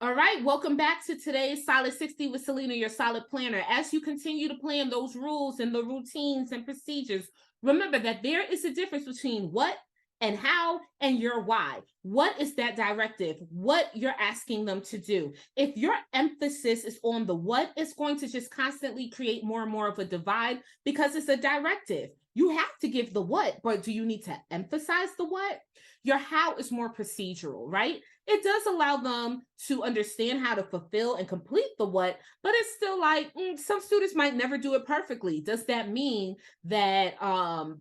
All right, welcome back to today's Solid 60 with Selena, your solid planner. As you continue to plan those rules and the routines and procedures, remember that there is a difference between what and how and your why. What is that directive? What you're asking them to do. If your emphasis is on the what, it's going to just constantly create more and more of a divide because it's a directive. You have to give the what, but do you need to emphasize the what? Your how is more procedural, right? It does allow them to understand how to fulfill and complete the what, but it's still like some students might never do it perfectly. Does that mean that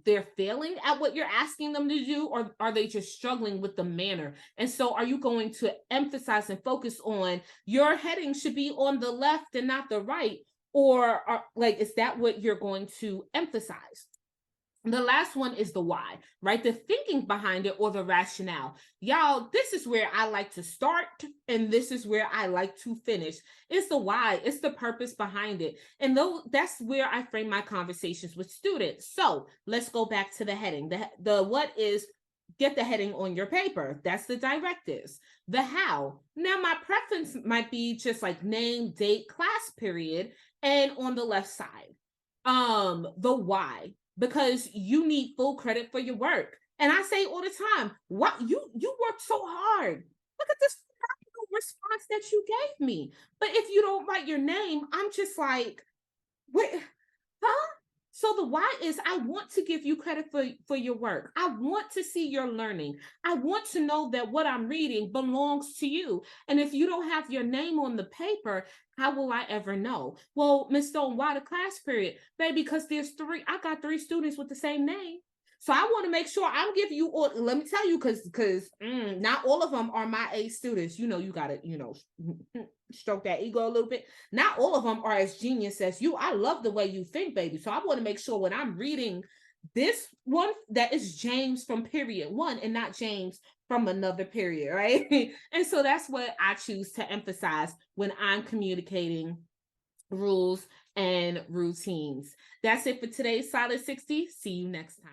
they're failing at what you're asking them to do, or are they just struggling with the manner? And so are you going to emphasize and focus on your heading should be on the left and not the right? Or is that what you're going to emphasize? The last one is the why, right? The thinking behind it or the rationale. Y'all, this is where I like to start and this is where I like to finish. It's the why, it's the purpose behind it. And though that's where I frame my conversations with students. So let's go back to the heading. The what is get the heading on your paper. That's the directives. The how. Now, my preference might be just like name, date, class period, and on the left side. The why, because you need full credit for your work. And I say all the time, what you worked so hard. Look at this response that you gave me. But if you don't write your name, I'm just like, wait, huh? So the why is I want to give you credit for your work. I want to see your learning. I want to know that what I'm reading belongs to you. And if you don't have your name on the paper, how will I ever know? Well, Miss Stone, why the class period? Baby, because I got three students with the same name. So I want to make sure I'm giving you all. Let me tell you, because not all of them are my A students. You got to stroke that ego a little bit. Not all of them are as genius as you. I love the way you think, baby. So I want to make sure when I'm reading this one that is James from period one and not James from another period, right? And so that's what I choose to emphasize when I'm communicating rules and routines. That's it for today's Solid 60. See you next time.